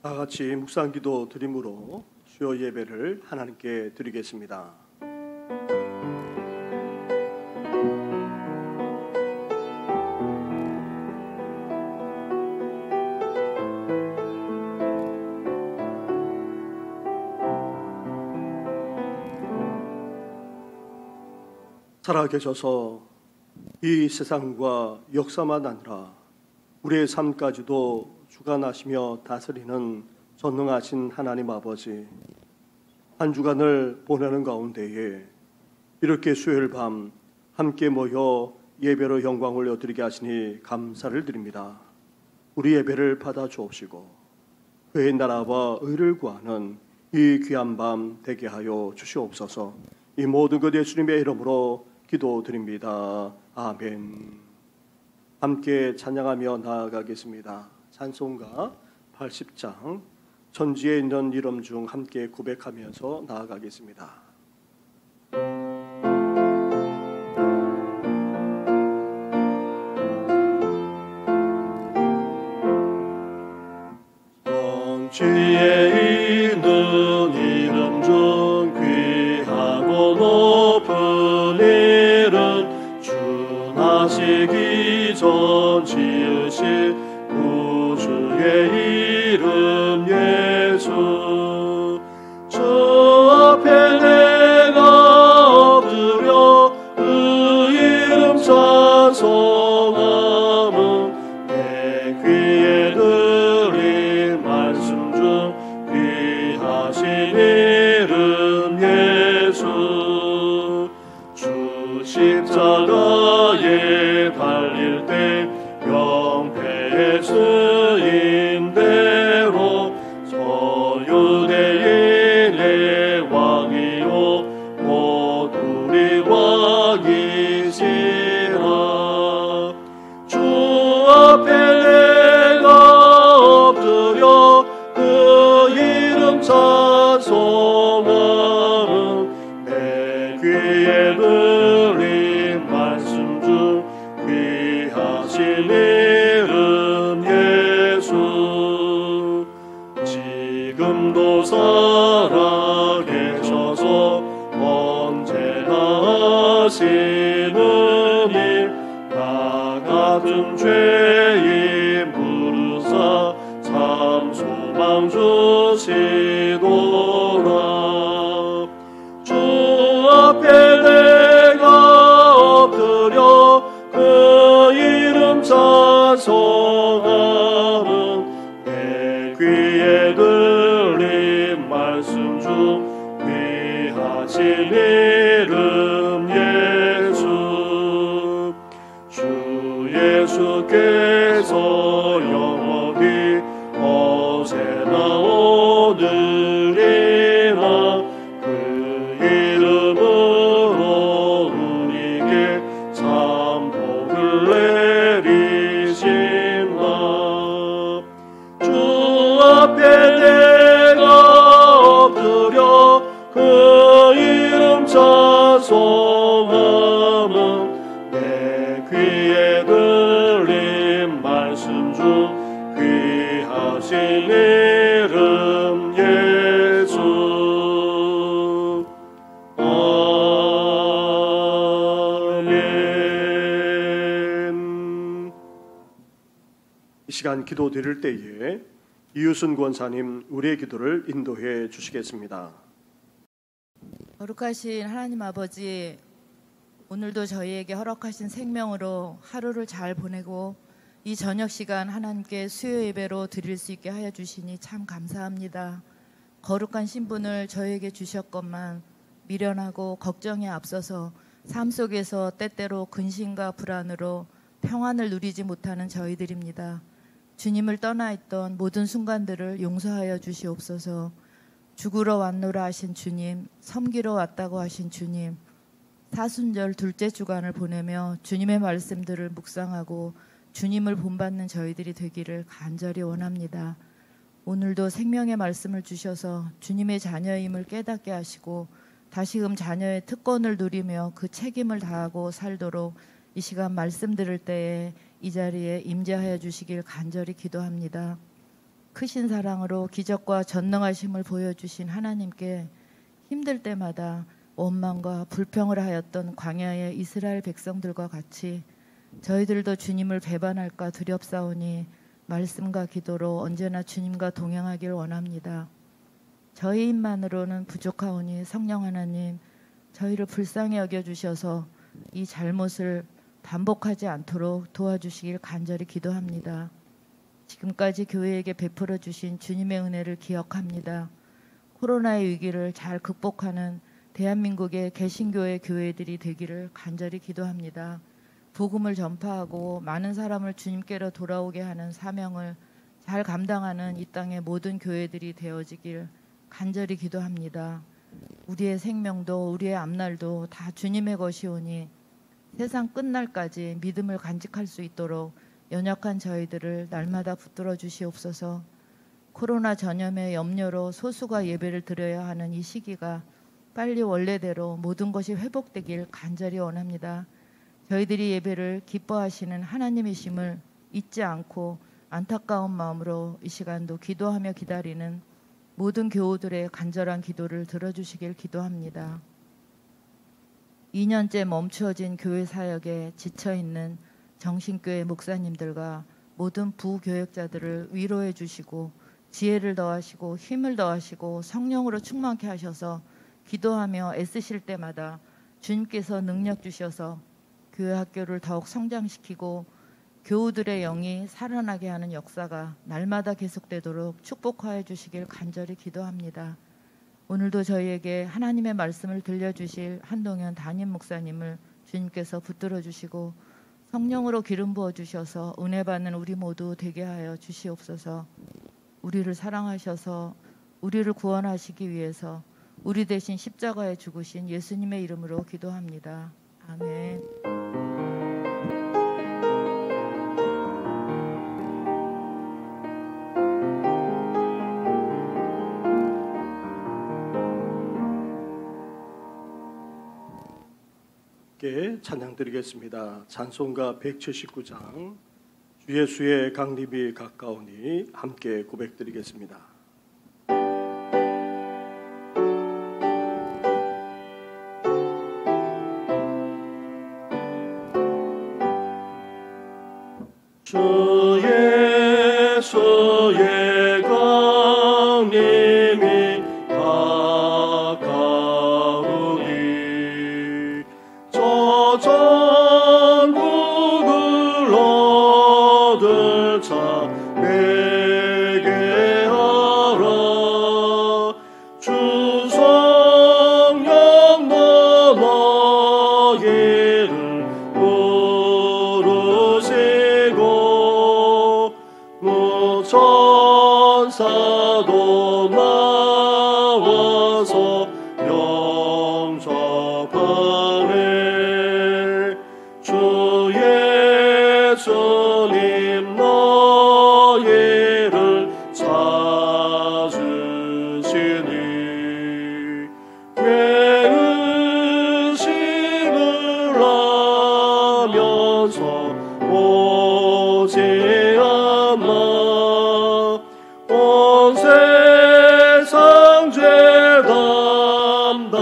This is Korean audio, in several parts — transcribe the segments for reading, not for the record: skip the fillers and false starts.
다 같이 묵상기도 드림으로 주여 예배를 하나님께 드리겠습니다. 살아계셔서 이 세상과 역사만 아니라 우리의 삶까지도 주관하시며 다스리는 전능하신 하나님 아버지, 한 주간을 보내는 가운데에 이렇게 수요일 밤 함께 모여 예배로 영광 올려드리게 하시니 감사를 드립니다. 우리 예배를 받아 주옵시고 그의 나라와 의를 구하는 이 귀한 밤 되게 하여 주시옵소서. 이 모든 것 예수님의 이름으로 기도드립니다. 아멘. 함께 찬양하며 나아가겠습니다. 찬송가 80장 천지에 있는 이름 중 함께 고백하면서 나아가겠습니다. 천지에 있는 이름 중 귀하고 높은 이름 준하시기 전 지으신 구주의 이름 예수. 주 앞에 내가 엎드려 그 이름 찬송함은 내 귀에 들린 말씀 중 귀하신 이름 예수. 주 십자가에 달릴 때 영패에 쓰인 대로 서유대인의 왕이요 곧 우리 왕이시라. 주 앞에 내가 엎드려 그 이름 찬송함은 내 귀에 들린 말씀 중 귀하신 이름 예수. 지금도 살아계셔서 언제나 하시는 일, 나 같은 죄인 부르사 참 소망 주시도다. 주 앞에 내가 엎드려 그 이름 찬송함은 내 귀에 들린 말씀 중 귀하신 이름 예수. 주 예수께서 영원히 어제나 오늘이나 그 이름으로 우리에게 참 복을 내리신다. 주 앞에 내가 엎드려 그 이름 찬송함은 내 귀에 들린 말씀 중 귀하신 이름 예수. 아멘. 이 시간 기도 드릴 때에 이유순 권사님 우리의 기도를 인도해 주시겠습니다. 거룩하신 하나님 아버지, 오늘도 저희에게 허락하신 생명으로 하루를 잘 보내고 이 저녁 시간 하나님께 수요 예배로 드릴 수 있게 하여 주시니 참 감사합니다. 거룩한 신분을 저에게 주셨건만 미련하고 걱정에 앞서서 삶 속에서 때때로 근심과 불안으로 평안을 누리지 못하는 저희들입니다. 주님을 떠나 있던 모든 순간들을 용서하여 주시옵소서. 죽으러 왔노라 하신 주님, 섬기러 왔다고 하신 주님, 사순절 둘째 주간을 보내며 주님의 말씀들을 묵상하고 주님을 본받는 저희들이 되기를 간절히 원합니다. 오늘도 생명의 말씀을 주셔서 주님의 자녀임을 깨닫게 하시고 다시금 자녀의 특권을 누리며 그 책임을 다하고 살도록 이 시간 말씀 들을 때에 이 자리에 임재하여 주시길 간절히 기도합니다. 크신 사랑으로 기적과 전능하심을 보여주신 하나님께 힘들 때마다 원망과 불평을 하였던 광야의 이스라엘 백성들과 같이 저희들도 주님을 배반할까 두렵사오니 말씀과 기도로 언제나 주님과 동행하길 원합니다. 저희 힘만으로는 부족하오니 성령 하나님 저희를 불쌍히 여겨주셔서 이 잘못을 반복하지 않도록 도와주시길 간절히 기도합니다. 지금까지 교회에게 베풀어 주신 주님의 은혜를 기억합니다. 코로나의 위기를 잘 극복하는 대한민국의 개신교회 교회들이 되기를 간절히 기도합니다. 복음을 전파하고 많은 사람을 주님께로 돌아오게 하는 사명을 잘 감당하는 이 땅의 모든 교회들이 되어지길 간절히 기도합니다. 우리의 생명도 우리의 앞날도 다 주님의 것이오니 세상 끝날까지 믿음을 간직할 수 있도록 연약한 저희들을 날마다 붙들어 주시옵소서. 코로나 전염의 염려로 소수가 예배를 드려야 하는 이 시기가 빨리 원래대로 모든 것이 회복되길 간절히 원합니다. 저희들이 예배를 기뻐하시는 하나님이심을 잊지 않고 안타까운 마음으로 이 시간도 기도하며 기다리는 모든 교우들의 간절한 기도를 들어주시길 기도합니다. 2년째 멈추어진 교회 사역에 지쳐있는 정신교회 목사님들과 모든 부교역자들을 위로해 주시고 지혜를 더하시고 힘을 더하시고 성령으로 충만케 하셔서 기도하며 애쓰실 때마다 주님께서 능력 주셔서 교회 학교를 더욱 성장시키고 교우들의 영이 살아나게 하는 역사가 날마다 계속되도록 축복하여 주시길 간절히 기도합니다. 오늘도 저희에게 하나님의 말씀을 들려주실 한동현 담임 목사님을 주님께서 붙들어 주시고 성령으로 기름 부어 주셔서 은혜 받는 우리 모두 되게 하여 주시옵소서. 우리를 사랑하셔서 우리를 구원하시기 위해서 우리 대신 십자가에 죽으신 예수님의 이름으로 기도합니다. 아멘. 찬양 드리겠습니다. 찬송가 179장 주 예수의 강림이 가까우니 함께 고백드리겠습니다. 주 예수의 강림이 가까우니 저 천국을 얻을 자 내게 하라. 주 성령 너희를 부르시고 천사도 나와서 영접하네. 주 예수님 너희를 찾으시니 왜 의심을 하면서 오지 않나. 온 세상 죄 담당한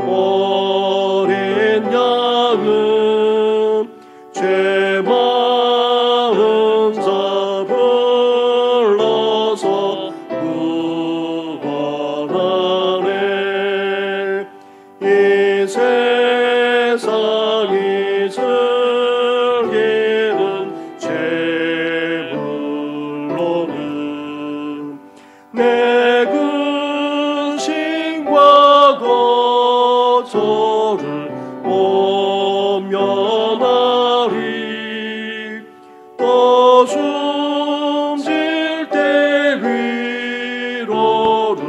어린 양은 죄 많은 자 불러서 구원하네. 이 세상이 즐기는 죄물로는 내 근심과 거절을 모면하리. 또 숨질 때 위로를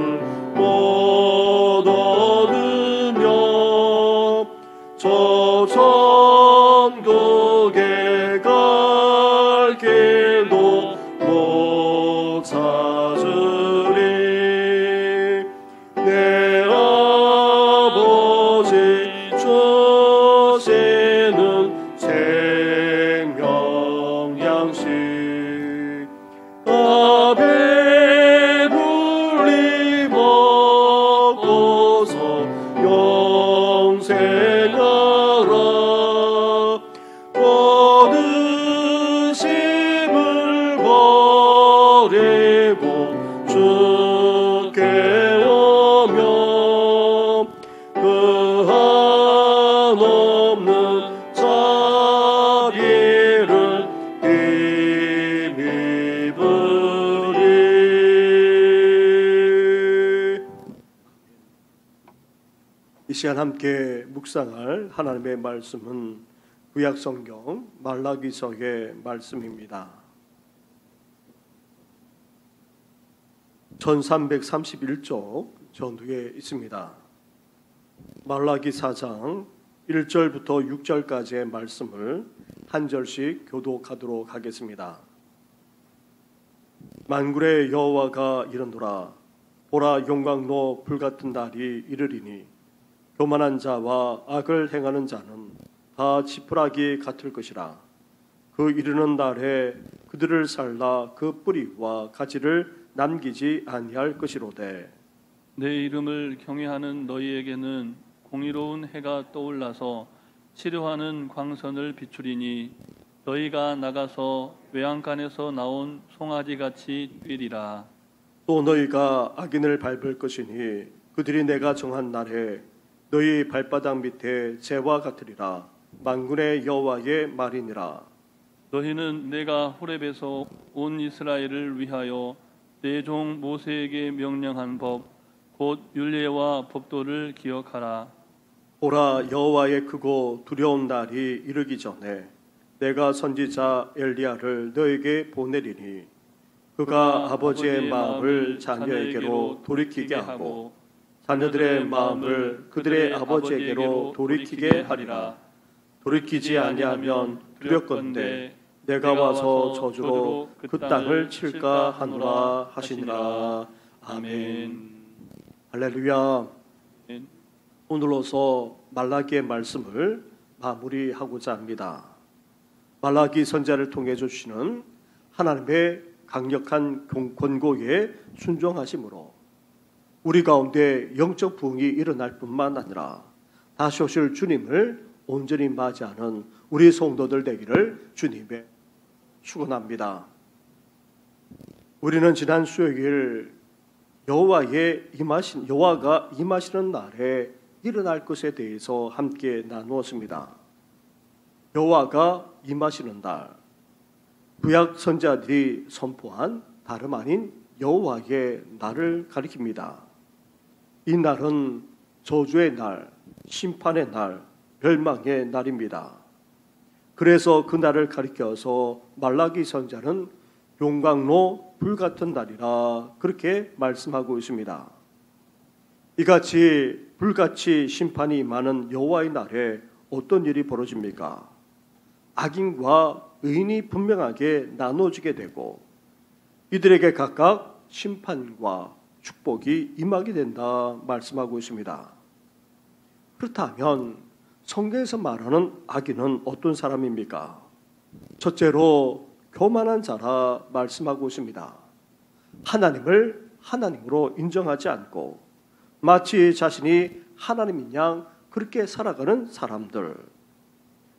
못 얻으며 저 천국에 갈 길도 못 찾으리. 내 아버지 주시는 생명 양식 아들 버리고 주께 오며 그 한없는 자리를 힘입으리. 이 시간 함께 묵상할 하나님의 말씀은 구약성경 말라기서의 말씀입니다. 1331쪽 전후에 있습니다. 말라기 4장 1절부터 6절까지의 말씀을 한 절씩 교독하도록 하겠습니다. 만군의 여호와가 이르노라. 보라, 용광로 불같은 날이 이르리니 교만한 자와 악을 행하는 자는 다 지푸라기 같을 것이라. 그 이르는 날에 그들을 살라 그 뿌리와 가지를 남기지 아니할 것이로되 내 이름을 경외하는 너희에게는 공의로운 해가 떠올라서 치료하는 광선을 비추리니 너희가 나가서 외양간에서 나온 송아지같이 뛰리라. 또 너희가 악인을 밟을 것이니 그들이 내가 정한 날에 너희 발바닥 밑에 재와 같으리라. 만군의 여호와의 말이니라. 너희는 내가 호렙에서 온 이스라엘을 위하여 내 종 모세에게 명령한 법 곧 율례와 법도를 기억하라. 보라, 여호와의 크고 두려운 날이 이르기 전에 내가 선지자 엘리야를 너에게 보내리니 그가 아버지의 마음을 자녀에게로 돌이키게 하고 자녀들의 마음을 그들의 아버지에게로 돌이키게 하리라. 돌이키지 아니하면 두렵건대 내가 와서 저주로 그 땅을 칠까 하노라 하시니라. 아멘. 할렐루야. 오늘로서 말라기의 말씀을 마무리하고자 합니다. 말라기 선지자를 통해 주시는 하나님의 강력한 권고에 순종하심으로 우리 가운데 영적 부흥이 일어날 뿐만 아니라 다시 오실 주님을 온전히 맞이하는 우리 성도들 되기를 주님의 축원합니다. 우리는 지난 수요일 여호와가 임하시는 날에 일어날 것에 대해서 함께 나누었습니다. 여호와가 임하시는 날, 구약 선지자들이 선포한 다름 아닌 여호와의 날을 가리킵니다. 이 날은 저주의 날, 심판의 날, 멸망의 날입니다. 그래서 그 날을 가리켜서 말라기 선지자는 용광로 불같은 날이라 그렇게 말씀하고 있습니다. 이같이 불같이 심판이 임하는 여호와의 날에 어떤 일이 벌어집니까? 악인과 의인이 분명하게 나눠지게 되고 이들에게 각각 심판과 축복이 임하게 된다 말씀하고 있습니다. 그렇다면 성경에서 말하는 악인은 어떤 사람입니까? 첫째로 교만한 자라 말씀하고 있습니다. 하나님을 하나님으로 인정하지 않고 마치 자신이 하나님인 양 그렇게 살아가는 사람들,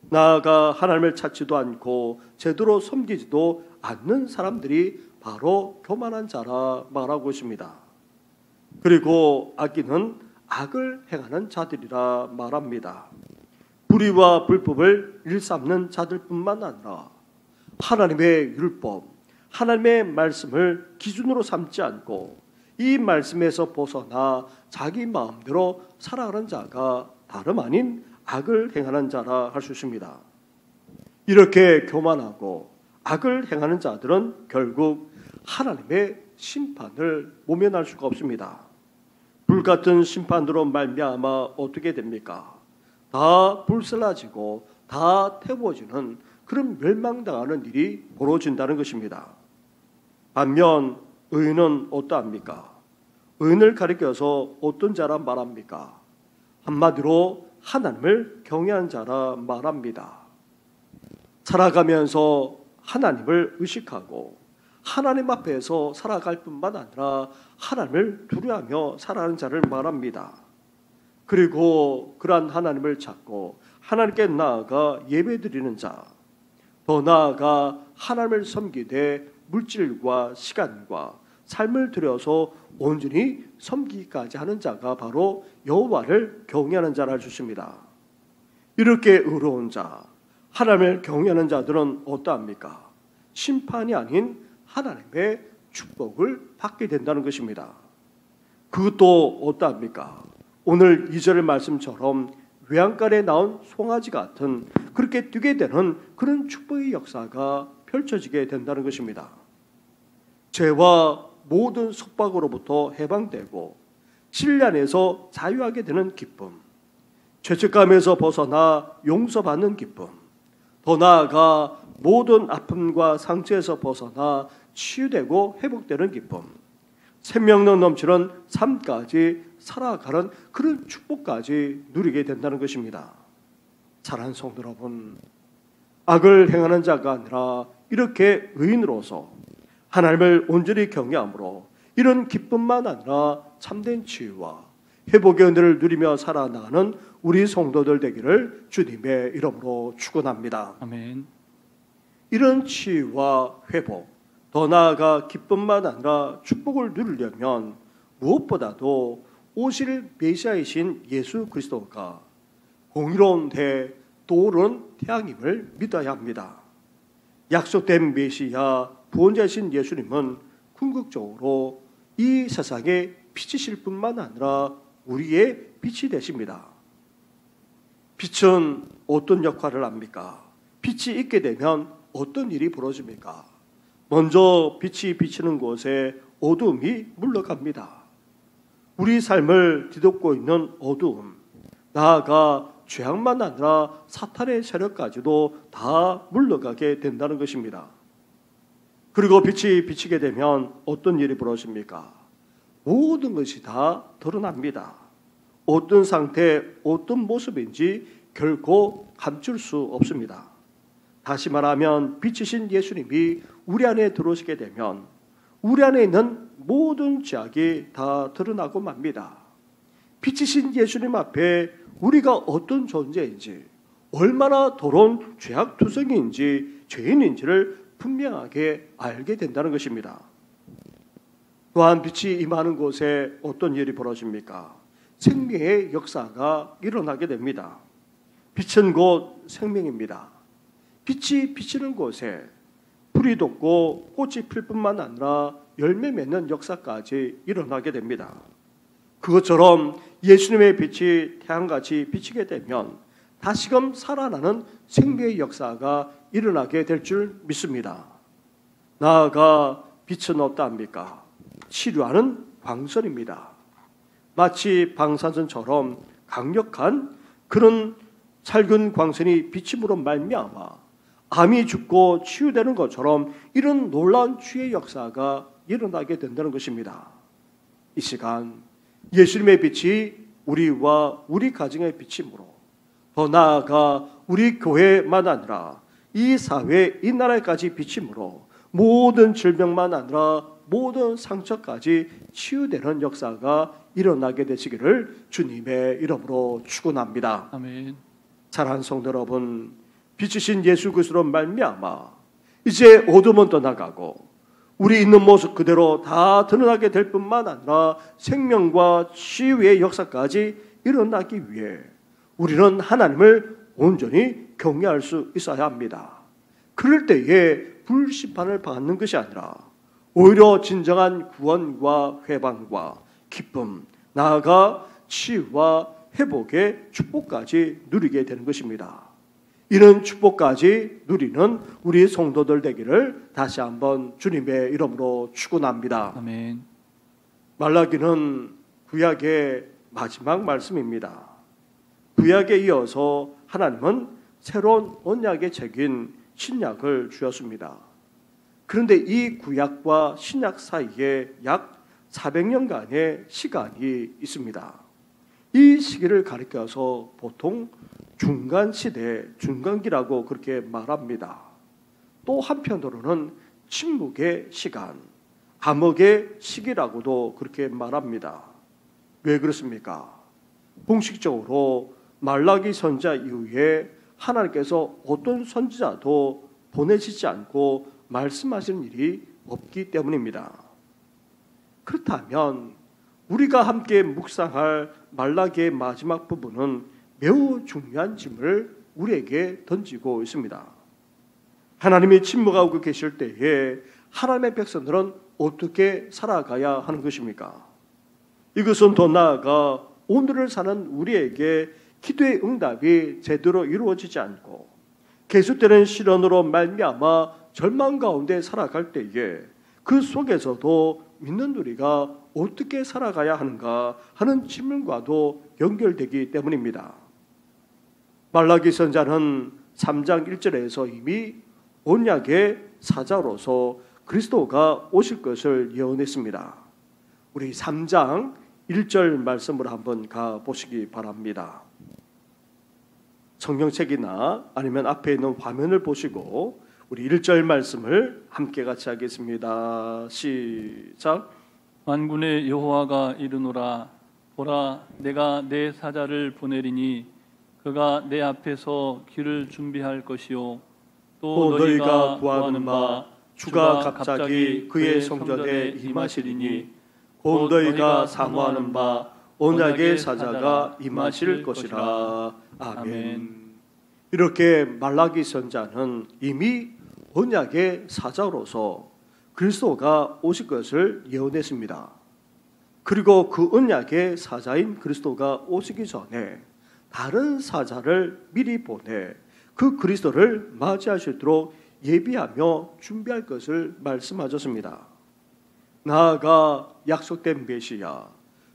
나아가 하나님을 찾지도 않고 제대로 섬기지도 않는 사람들이 바로 교만한 자라 말하고 있습니다. 그리고 악인은 악을 행하는 자들이라 말합니다. 불의와 불법을 일삼는 자들뿐만 아니라 하나님의 율법, 하나님의 말씀을 기준으로 삼지 않고 이 말씀에서 벗어나 자기 마음대로 살아가는 자가 다름 아닌 악을 행하는 자라 할 수 있습니다. 이렇게 교만하고 악을 행하는 자들은 결국 하나님의 심판을 모면할 수가 없습니다. 불같은 심판으로 말미암아 어떻게 됩니까? 다 불살라지고 다 태워지는 그런 멸망당하는 일이 벌어진다는 것입니다. 반면 의인은 어떠합니까? 의인을 가리켜서 어떤 자라 말합니까? 한마디로 하나님을 경외한 자라 말합니다. 살아가면서 하나님을 의식하고 하나님 앞에서 살아갈 뿐만 아니라 하나님을 두려워하며 살아가는 자를 말합니다. 그리고 그러한 하나님을 찾고 하나님께 나아가 예배드리는 자, 더 나아가 하나님을 섬기되 물질과 시간과 삶을 들여서 온전히 섬기기까지 하는 자가 바로 여호와를 경외하는 자라 주십니다. 이렇게 의로운 자, 하나님을 경외하는 자들은 어떠합니까? 심판이 아닌 하나님의 축복을 받게 된다는 것입니다. 그것도 어떠합니까? 오늘 2절 말씀처럼 외양간에 나온 송아지 같은 그렇게 뛰게 되는 그런 축복의 역사가 펼쳐지게 된다는 것입니다. 죄와 모든 속박으로부터 해방되고 진리 안에서 자유하게 되는 기쁨, 죄책감에서 벗어나 용서받는 기쁨, 더 나아가 모든 아픔과 상처에서 벗어나 치유되고 회복되는 기쁨, 생명력 넘치는 삶까지 살아가는 그런 축복까지 누리게 된다는 것입니다. 사랑하는 성도 여러분, 악을 행하는 자가 아니라 이렇게 의인으로서 하나님을 온전히 경외함으로 이런 기쁨만 아니라 참된 치유와 회복의 은혜를 누리며 살아나가는 우리 성도들 되기를 주님의 이름으로 축원합니다. 아멘. 이런 치유와 회복, 더 나아가 기쁨만 아니라 축복을 누리려면 무엇보다도 오실 메시아이신 예수 그리스도가 공의로운 대 떠오르는 태양임을 믿어야 합니다. 약속된 메시아 구원자이신 예수님은 궁극적으로 이 세상에 빛이실 뿐만 아니라 우리의 빛이 되십니다. 빛은 어떤 역할을 합니까? 빛이 있게 되면 어떤 일이 벌어집니까? 먼저 빛이 비치는 곳에 어두움이 물러갑니다. 우리 삶을 뒤덮고 있는 어두움, 나아가 죄악만 아니라 사탄의 세력까지도 다 물러가게 된다는 것입니다. 그리고 빛이 비치게 되면 어떤 일이 벌어집니까? 모든 것이 다 드러납니다. 어떤 상태, 어떤 모습인지 결코 감출 수 없습니다. 다시 말하면 빛이신 예수님이 우리 안에 들어오시게 되면 우리 안에 있는 모든 죄악이 다 드러나고 맙니다. 빛이신 예수님 앞에 우리가 어떤 존재인지, 얼마나 더러운 죄악투성이인지, 죄인인지를 분명하게 알게 된다는 것입니다. 또한 빛이 임하는 곳에 어떤 일이 벌어집니까? 생명의 역사가 일어나게 됩니다. 빛은 곧 생명입니다. 빛이 비치는 곳에 풀이 돋고 꽃이 필 뿐만 아니라 열매 맺는 역사까지 일어나게 됩니다. 그것처럼 예수님의 빛이 태양같이 비치게 되면 다시금 살아나는 생명의 역사가 일어나게 될 줄 믿습니다. 나아가 빛은 어떠합니까? 치료하는 광선입니다. 마치 방사선처럼 강력한 그런 살균 광선이 비침으로 말미암아 암이 죽고 치유되는 것처럼 이런 놀라운 치유의 역사가 일어나게 된다는 것입니다. 이 시간 예수님의 빛이 우리와 우리 가정의 빛이므로 더 나아가 우리 교회만 아니라 이 사회, 이 나라까지 비침으로 모든 질병만 아니라 모든 상처까지 치유되는 역사가 일어나게 되시기를 주님의 이름으로 축원합니다. 아멘. 사랑하는 성도 여러분, 빛이신 예수 그리스도로 말미암아 이제 어둠은 떠나가고 우리 있는 모습 그대로 다 드러나게 될 뿐만 아니라 생명과 치유의 역사까지 일어나기 위해 우리는 하나님을 온전히 경외할 수 있어야 합니다. 그럴 때에 불심판을 받는 것이 아니라 오히려 진정한 구원과 회방과 기쁨, 나아가 치유와 회복의 축복까지 누리게 되는 것입니다. 이런 축복까지 누리는 우리 성도들 되기를 다시 한번 주님의 이름으로 축원합니다. 아멘. 말라기는 구약의 마지막 말씀입니다. 구약에 이어서 하나님은 새로운 언약의 책인 신약을 주었습니다. 그런데 이 구약과 신약 사이에 약 400년간의 시간이 있습니다. 이 시기를 가리켜서 보통 중간시대, 중간기라고 그렇게 말합니다. 또 한편으로는 침묵의 시간, 암흑의 시기라고도 그렇게 말합니다. 왜 그렇습니까? 공식적으로 말라기 선지자 이후에 하나님께서 어떤 선지자도 보내시지 않고 말씀하시는 일이 없기 때문입니다. 그렇다면 우리가 함께 묵상할 말라기의 마지막 부분은 매우 중요한 질문을 우리에게 던지고 있습니다. 하나님이 침묵하고 계실 때에 하나님의 백성들은 어떻게 살아가야 하는 것입니까? 이것은 더 나아가 오늘을 사는 우리에게 기도의 응답이 제대로 이루어지지 않고 계속되는 시련으로 말미암아 절망 가운데 살아갈 때에 그 속에서도 믿는 우리가 어떻게 살아가야 하는가 하는 질문과도 연결되기 때문입니다. 말라기 선자는 3장 1절에서 이미 언약의 사자로서 그리스도가 오실 것을 예언했습니다. 우리 3장 1절 말씀으로 한번 가보시기 바랍니다. 성경책이나 아니면 앞에 있는 화면을 보시고 우리 1절 말씀을 함께 같이 하겠습니다. 시작. 만군의 여호와가 이르노라. 보라, 내가 내 사자를 보내리니 그가 내 앞에서 길을 준비할 것이요 또 너희가 구하는 바 주가 갑자기 그의 성전에 임하시리니 곧 너희가 사모하는 바 언약의 사자가 임하실 것이라. 아멘. 이렇게 말라기 선자는 이미 언약의 사자로서 그리스도가 오실 것을 예언했습니다. 그리고 그 언약의 사자인 그리스도가 오시기 전에 다른 사자를 미리 보내 그 그리스도를 맞이할 수 있도록 예비하며 준비할 것을 말씀하셨습니다. 나아가 약속된 메시아,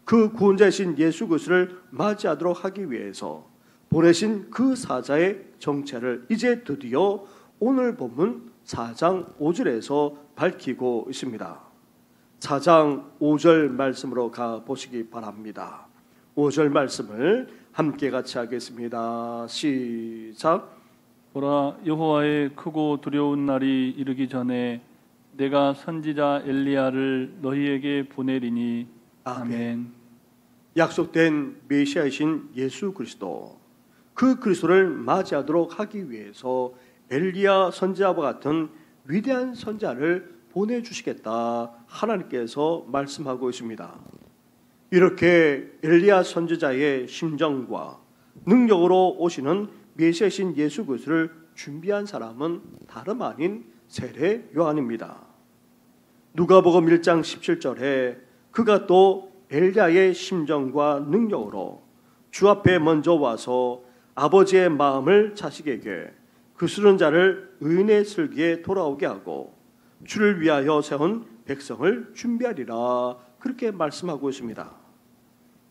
그 구원자이신 예수 그리스도를 맞이하도록 하기 위해서 보내신 그 사자의 정체를 이제 드디어 오늘 본문 4장 5절에서 밝히고 있습니다. 4장 5절 말씀으로 가보시기 바랍니다. 5절 말씀을 함께 같이 하겠습니다. 시작. 보라, 여호와의 크고 두려운 날이 이르기 전에 내가 선지자 엘리야를 너희에게 보내리니. 아멘. 약속된 메시아이신 예수 그리스도, 그 그리스도를 맞이하도록 하기 위해서 엘리야 선지자와 같은 위대한 선지자를 보내주시겠다 하나님께서 말씀하고 있습니다. 이렇게 엘리야 선지자의 심정과 능력으로 오시는 메시아이신 예수 그리스도를 준비한 사람은 다름 아닌 세례 요한입니다. 누가복음 1장 17절에 그가 또 엘리야의 심정과 능력으로 주 앞에 먼저 와서 아버지의 마음을 자식에게 그스른 자를 의인의 슬기에 돌아오게 하고 주를 위하여 세운 백성을 준비하리라, 그렇게 말씀하고 있습니다.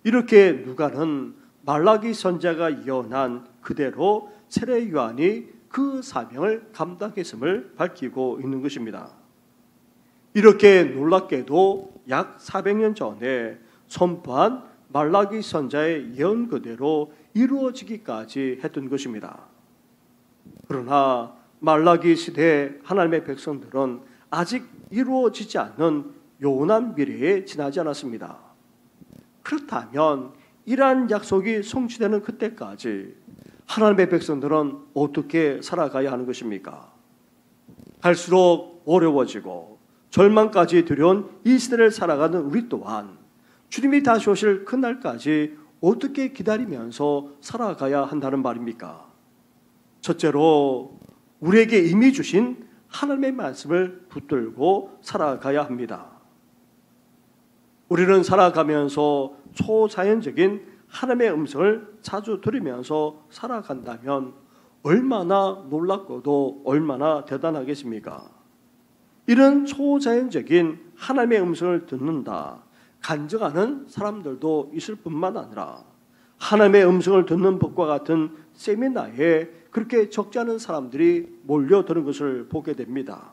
이렇게 누가는 말라기 선지자가 예언한 그대로 세례 요한이 그 사명을 감당했음을 밝히고 있는 것입니다. 이렇게 놀랍게도 약 400년 전에 선포한 말라기 선지자의 예언 그대로 이루어지기까지 했던 것입니다. 그러나 말라기 시대 하나님의 백성들은 아직 이루어지지 않는 요원한 미래에 지나지 않았습니다. 그렇다면 이러한 약속이 성취되는 그때까지 하나님의 백성들은 어떻게 살아가야 하는 것입니까? 갈수록 어려워지고 절망까지 두려운 이 시대를 살아가는 우리 또한 주님이 다시 오실 그날까지 어떻게 기다리면서 살아가야 한다는 말입니까? 첫째로 우리에게 이미 주신 하나님의 말씀을 붙들고 살아가야 합니다. 우리는 살아가면서 초자연적인 하나님의 음성을 자주 들으면서 살아간다면 얼마나 놀랍고도 얼마나 대단하겠습니까? 이런 초자연적인 하나님의 음성을 듣는다, 간증하는 사람들도 있을 뿐만 아니라 하나님의 음성을 듣는 법과 같은 세미나에 그렇게 적지 않은 사람들이 몰려드는 것을 보게 됩니다.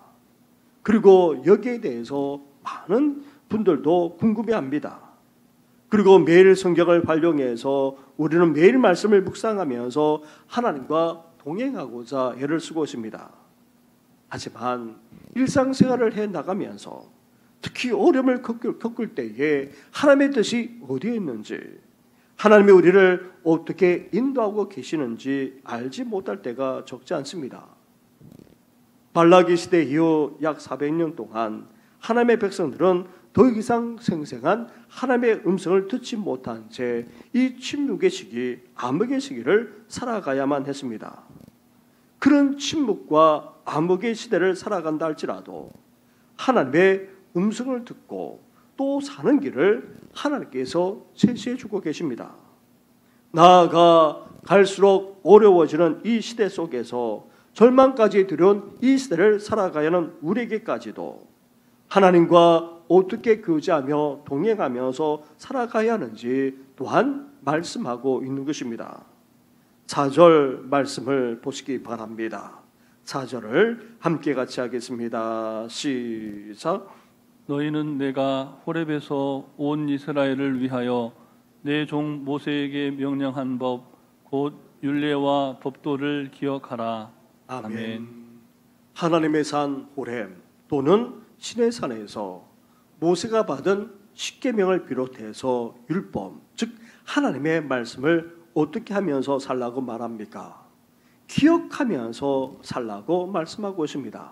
그리고 여기에 대해서 많은 분들도 궁금해합니다. 그리고 매일 성경을 활용해서 우리는 매일 말씀을 묵상하면서 하나님과 동행하고자 애를 쓰고 있습니다. 하지만 일상생활을 해나가면서 특히 어려움을 겪을 때에 하나님의 뜻이 어디에 있는지, 하나님이 우리를 어떻게 인도하고 계시는지 알지 못할 때가 적지 않습니다. 말라기 시대 이후 약 400년 동안 하나님의 백성들은 더 이상 생생한 하나님의 음성을 듣지 못한 채 이 침묵의 시기, 암흑의 시기를 살아가야만 했습니다. 그런 침묵과 암흑의 시대를 살아간다 할지라도 하나님의 음성을 듣고 또 사는 길을 하나님께서 제시해 주고 계십니다. 나아가 갈수록 어려워지는 이 시대 속에서 절망까지 들여온 이 시대를 살아가야 하는 우리에게까지도 하나님과 어떻게 교제하며 동행하면서 살아가야 하는지 또한 말씀하고 있는 것입니다. 4절 말씀을 보시기 바랍니다. 4절을 함께 같이 하겠습니다. 시작. 너희는 내가 호렙에서 온 이스라엘을 위하여 내 종 모세에게 명령한 법 곧 율례와 법도를 기억하라. 아멘. 하나님의 산 호렙 또는 신의 산에서 모세가 받은 십계명을 비롯해서 율법, 즉 하나님의 말씀을 어떻게 하면서 살라고 말합니까? 기억하면서 살라고 말씀하고 있습니다.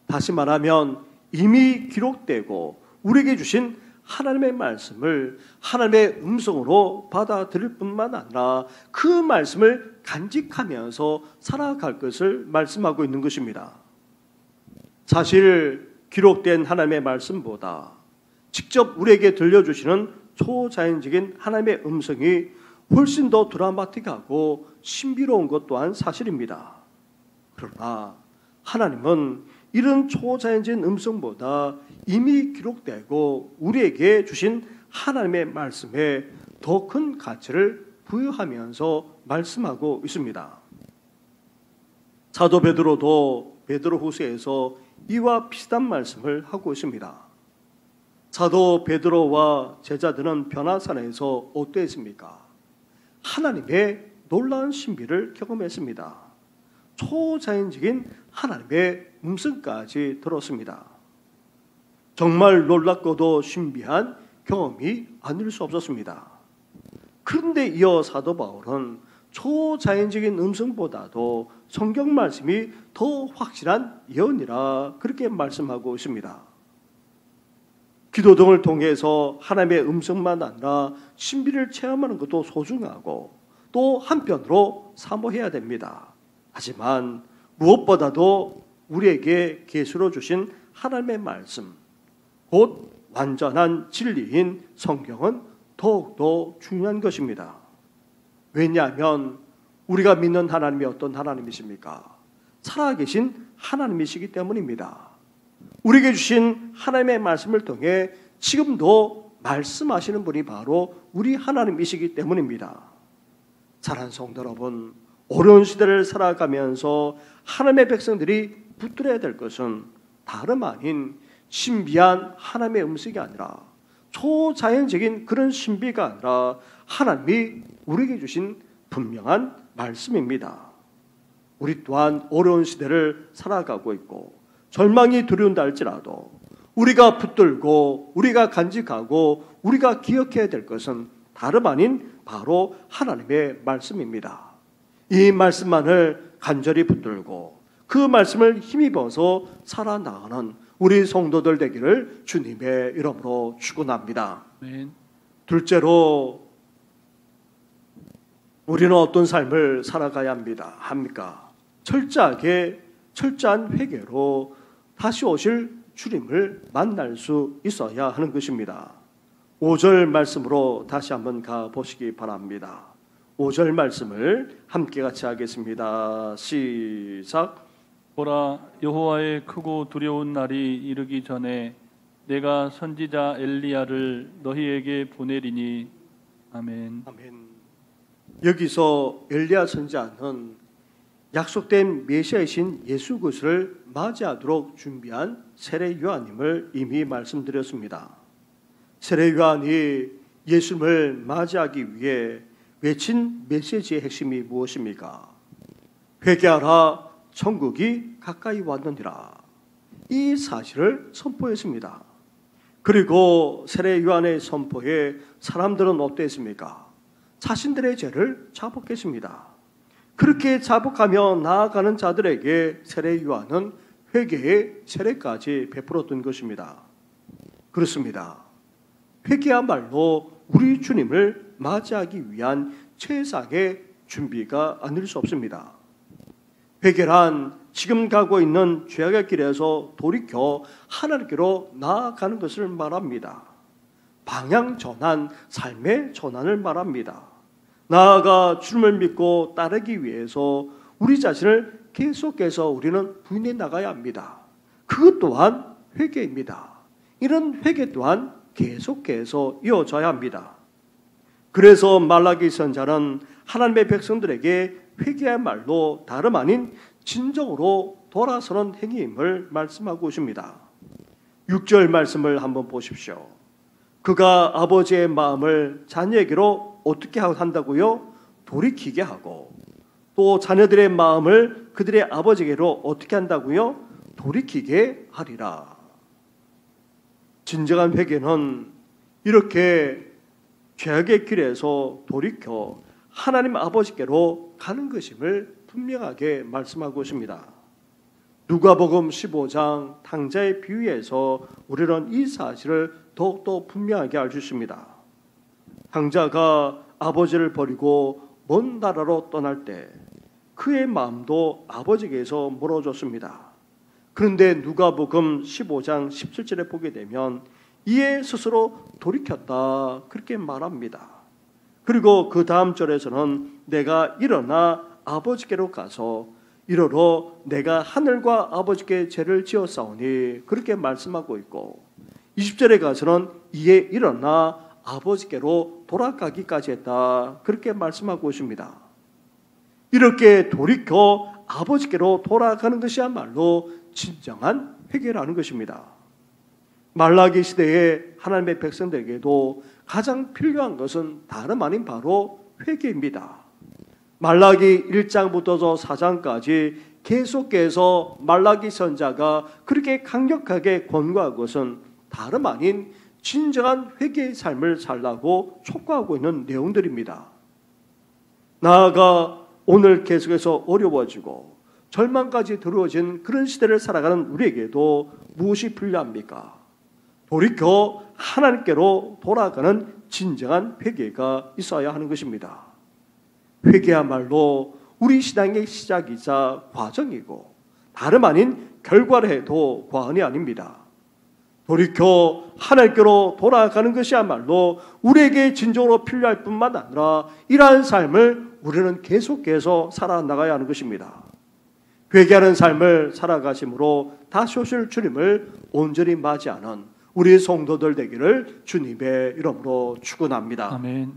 다시 말하면 이미 기록되고 우리에게 주신 하나님의 말씀을 하나님의 음성으로 받아들일 뿐만 아니라 그 말씀을 간직하면서 살아갈 것을 말씀하고 있는 것입니다. 사실 기록된 하나님의 말씀보다 직접 우리에게 들려주시는 초자연적인 하나님의 음성이 훨씬 더 드라마틱하고 신비로운 것 또한 사실입니다. 그러나 하나님은 이런 초자연적인 음성보다 이미 기록되고 우리에게 주신 하나님의 말씀에 더 큰 가치를 부여하면서 말씀하고 있습니다. 사도 베드로도 베드로후서에서 이와 비슷한 말씀을 하고 있습니다. 사도 베드로와 제자들은 변화산에서 어떠했습니까? 하나님의 놀라운 신비를 경험했습니다. 초자연적인 하나님의 음성까지 들었습니다. 정말 놀랍고도 신비한 경험이 아닐 수 없었습니다. 그런데 이어 사도 바울은 초자연적인 음성보다도 성경 말씀이 더 확실한 예언이라 그렇게 말씀하고 있습니다. 기도 등을 통해서 하나님의 음성만 아니라 신비를 체험하는 것도 소중하고 또 한편으로 사모해야 됩니다. 하지만 무엇보다도 우리에게 계시로 주신 하나님의 말씀, 곧 완전한 진리인 성경은 더욱더 중요한 것입니다. 왜냐하면 우리가 믿는 하나님이 어떤 하나님이십니까? 살아계신 하나님이시기 때문입니다. 우리에게 주신 하나님의 말씀을 통해 지금도 말씀하시는 분이 바로 우리 하나님이시기 때문입니다. 사랑하는 성도 여러분, 어려운 시대를 살아가면서 하나님의 백성들이 붙들어야 될 것은 다름 아닌 신비한 하나님의 음성이 아니라 초자연적인 그런 신비가 아니라 하나님이 우리에게 주신 분명한 말씀입니다. 우리 또한 어려운 시대를 살아가고 있고 절망이 두려운다 할지라도 우리가 붙들고 우리가 간직하고 우리가 기억해야 될 것은 다름 아닌 바로 하나님의 말씀입니다. 이 말씀만을 간절히 붙들고 그 말씀을 힘입어서 살아나가는 우리 성도들 되기를 주님의 이름으로 축원합니다. 둘째로 우리는 어떤 삶을 살아가야 합니까? 철저한 회개로 다시 오실 주님을 만날 수 있어야 하는 것입니다. 5절 말씀으로 다시 한번 가보시기 바랍니다. 5절 말씀을 함께 같이 하겠습니다. 시작. 보라, 여호와의 크고 두려운 날이 이르기 전에 내가 선지자 엘리야를 너희에게 보내리니. 아멘. 아멘. 여기서 엘리야 선지자는 약속된 메시아이신 예수 그리스도를 맞이하도록 준비한 세례 요한님을 이미 말씀드렸습니다. 세례 요한이 예수님을 맞이하기 위해 외친 메시지의 핵심이 무엇입니까? 회개하라, 천국이 가까이 왔느니라. 이 사실을 선포했습니다. 그리고 세례 요한의 선포에 사람들은 어땠습니까? 자신들의 죄를 자복했습니다. 그렇게 자복하며 나아가는 자들에게 세례 요한은 회개의 세례까지 베풀었던 것입니다. 그렇습니다. 회개야말로 우리 주님을 맞이하기 위한 최상의 준비가 아닐 수 없습니다. 회개란 지금 가고 있는 죄악의 길에서 돌이켜 하나님께로 나아가는 것을 말합니다. 방향 전환, 삶의 전환을 말합니다. 나아가 주님을 믿고 따르기 위해서 우리 자신을 계속해서 우리는 부인해 나가야 합니다. 그것 또한 회개입니다. 이런 회개 또한 계속해서 이어져야 합니다. 그래서 말라기 선자는 하나님의 백성들에게 회개야말로 다름 아닌 진정으로 돌아서는 행위임을 말씀하고 있습니다. 6절 말씀을 한번 보십시오. 그가 아버지의 마음을 자녀에게로 어떻게 한다고요? 돌이키게 하고, 또 자녀들의 마음을 그들의 아버지에게로 어떻게 한다고요? 돌이키게 하리라. 진정한 회개는 이렇게 죄악의 길에서 돌이켜 하나님 아버지께로 가는 것임을 분명하게 말씀하고 있습니다. 누가복음 15장 탕자의 비유에서 우리는 이 사실을 더욱더 분명하게 알 수 있습니다. 탕자가 아버지를 버리고 먼 나라로 떠날 때 그의 마음도 아버지에게서 멀어졌습니다. 그런데 누가복음 15장 17절에 보게 되면 이에 스스로 돌이켰다 그렇게 말합니다. 그리고 그 다음 절에서는 내가 일어나 아버지께로 가서 이러러 내가 하늘과 아버지께 죄를 지었사오니 그렇게 말씀하고 있고, 20절에 가서는 이에 일어나 아버지께로 돌아가기까지 했다 그렇게 말씀하고 있습니다. 이렇게 돌이켜 아버지께로 돌아가는 것이야말로 진정한 회개라는 것입니다. 말라기 시대에 하나님의 백성들에게도 가장 필요한 것은 다름 아닌 바로 회개입니다. 말라기 1장부터 4장까지 계속해서 말라기 선자가 그렇게 강력하게 권고한 것은 다름 아닌 진정한 회개의 삶을 살라고 촉구하고 있는 내용들입니다. 나아가 오늘 계속해서 어려워지고 절망까지 들어오진 그런 시대를 살아가는 우리에게도 무엇이 필요합니까? 돌이켜 하나님께로 돌아가는 진정한 회개가 있어야 하는 것입니다. 회개야말로 우리 신앙의 시작이자 과정이고 다름 아닌 결과를 해도 과언이 아닙니다. 돌이켜 하나님께로 돌아가는 것이야말로 우리에게 진정으로 필요할 뿐만 아니라 이러한 삶을 우리는 계속해서 살아나가야 하는 것입니다. 회개하는 삶을 살아가심으로 다시 오실 주님을 온전히 맞이하는 우리 성도들 되기를 주님의 이름으로 축원합니다. 아멘.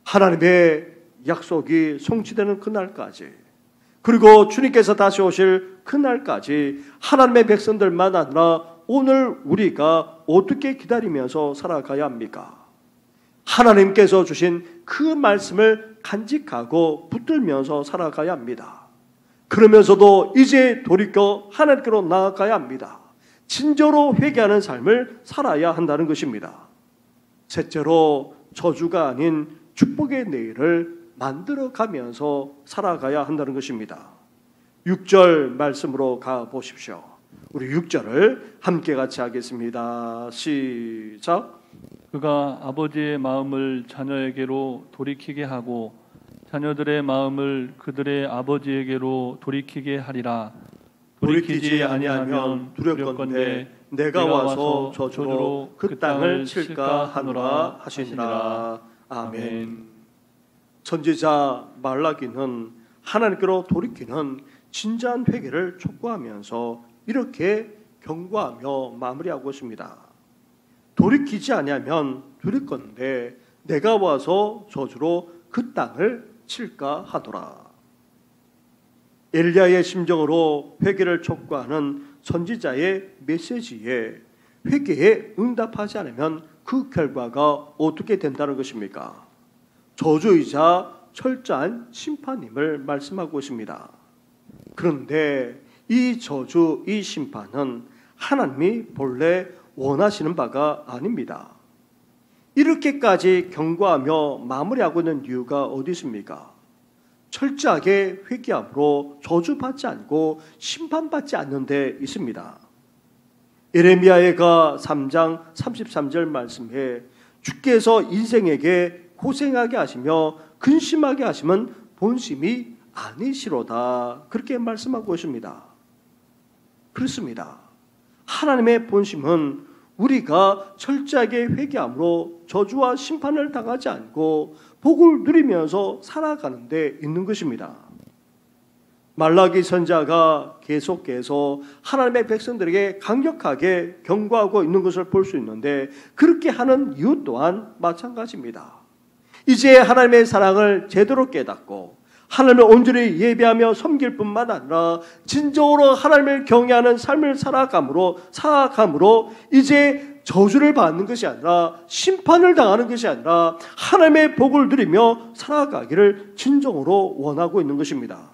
하나님의 약속이 성취되는 그날까지, 그리고 주님께서 다시 오실 그날까지 하나님의 백성들만 아니라 오늘 우리가 어떻게 기다리면서 살아가야 합니까? 하나님께서 주신 그 말씀을 간직하고 붙들면서 살아가야 합니다. 그러면서도 이제 돌이켜 하나님께로 나아가야 합니다. 진정으로 회개하는 삶을 살아야 한다는 것입니다. 셋째로 저주가 아닌 축복의 내일을 만들어가면서 살아가야 한다는 것입니다. 6절 말씀으로 가보십시오. 우리 6절을 함께 같이 하겠습니다. 시작. 그가 아버지의 마음을 자녀에게로 돌이키게 하고 자녀들의 마음을 그들의 아버지에게로 돌이키게 하리라. 돌이키지 아니하면 두렵건대 내가 와서 저주로 그 땅을 칠까 하노라 하시니라. 아멘. 선지자 말라기는 하나님께로 돌이키는 진지한 회개를 촉구하면서 이렇게 경고하며 마무리하고 있습니다. 돌이키지 아니하면 두렵건대 내가 와서 저주로 그 땅을 칠까 하더라. 엘리야의 심정으로 회개를 촉구하는 선지자의 메시지에 회개에 응답하지 않으면 그 결과가 어떻게 된다는 것입니까? 저주이자 철저한 심판임을 말씀하고 있습니다. 그런데 이 저주, 이 심판은 하나님이 본래 원하시는 바가 아닙니다. 이렇게까지 경고하며 마무리하고 있는 이유가 어디 있습니까? 철저하게 회개함으로 저주받지 않고 심판받지 않는 데 있습니다. 예레미야가 3장 33절 말씀에 주께서 인생에게 고생하게 하시며 근심하게 하시면 본심이 아니시로다, 그렇게 말씀하고 있습니다. 그렇습니다. 하나님의 본심은 우리가 철저하게 회개함으로 저주와 심판을 당하지 않고 복을 누리면서 살아가는 데 있는 것입니다. 말라기 선지자가 계속해서 하나님의 백성들에게 강력하게 경고하고 있는 것을 볼 수 있는데, 그렇게 하는 이유 또한 마찬가지입니다. 이제 하나님의 사랑을 제대로 깨닫고 하나님을 온전히 예배하며 섬길 뿐만 아니라 진정으로 하나님을 경외하는 삶을 살아감으로 이제 저주를 받는 것이 아니라 심판을 당하는 것이 아니라 하나님의 복을 누리며 살아가기를 진정으로 원하고 있는 것입니다.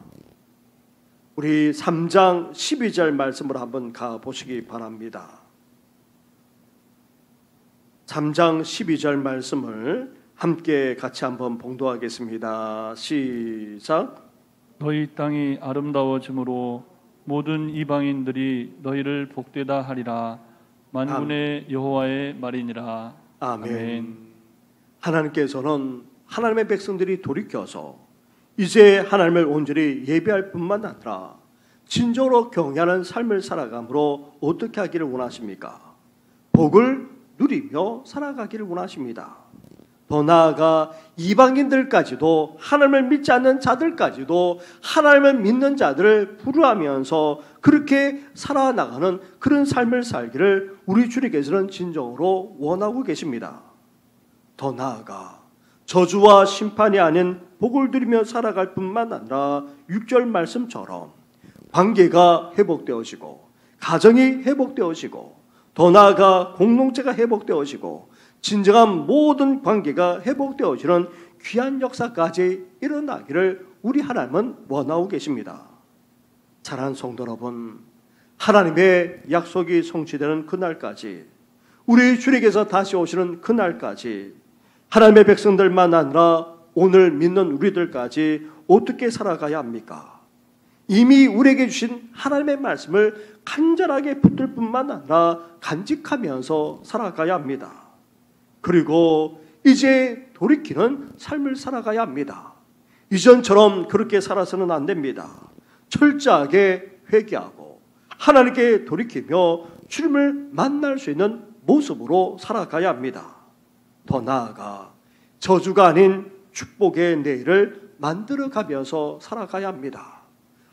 우리 3장 12절 말씀으로 한번 가보시기 바랍니다. 3장 12절 말씀을 함께 같이 한번 봉독하겠습니다. 시작. 너희 땅이 아름다워짐으로 모든 이방인들이 너희를 복되다 하리라. 만군의 여호와의 말이니라. 아멘. 하나님께서는 하나님의 백성들이 돌이켜서 이제 하나님을 온전히 예배할 뿐만 아니라 진정으로 경외하는 삶을 살아감으로 어떻게 하기를 원하십니까? 복을 누리며 살아가기를 원하십니다. 더 나아가 이방인들까지도, 하나님을 믿지 않는 자들까지도 하나님을 믿는 자들을 부르하면서 그렇게 살아나가는 그런 삶을 살기를 우리 주님께서는 진정으로 원하고 계십니다. 더 나아가 저주와 심판이 아닌 복을 누리며 살아갈 뿐만 아니라 6절 말씀처럼 관계가 회복되어지고, 가정이 회복되어지고, 더 나아가 공동체가 회복되어지고, 진정한 모든 관계가 회복되어지는 귀한 역사까지 일어나기를 우리 하나님은 원하고 계십니다. 사랑하는 성도 여러분, 하나님의 약속이 성취되는 그날까지, 우리 주님께서 다시 오시는 그날까지 하나님의 백성들만 아니라 오늘 믿는 우리들까지 어떻게 살아가야 합니까? 이미 우리에게 주신 하나님의 말씀을 간절하게 붙들 뿐만 아니라 간직하면서 살아가야 합니다. 그리고 이제 돌이키는 삶을 살아가야 합니다. 이전처럼 그렇게 살아서는 안 됩니다. 철저하게 회개하고 하나님께 돌이키며 주님을 만날 수 있는 모습으로 살아가야 합니다. 더 나아가 저주가 아닌 축복의 내일을 만들어가면서 살아가야 합니다.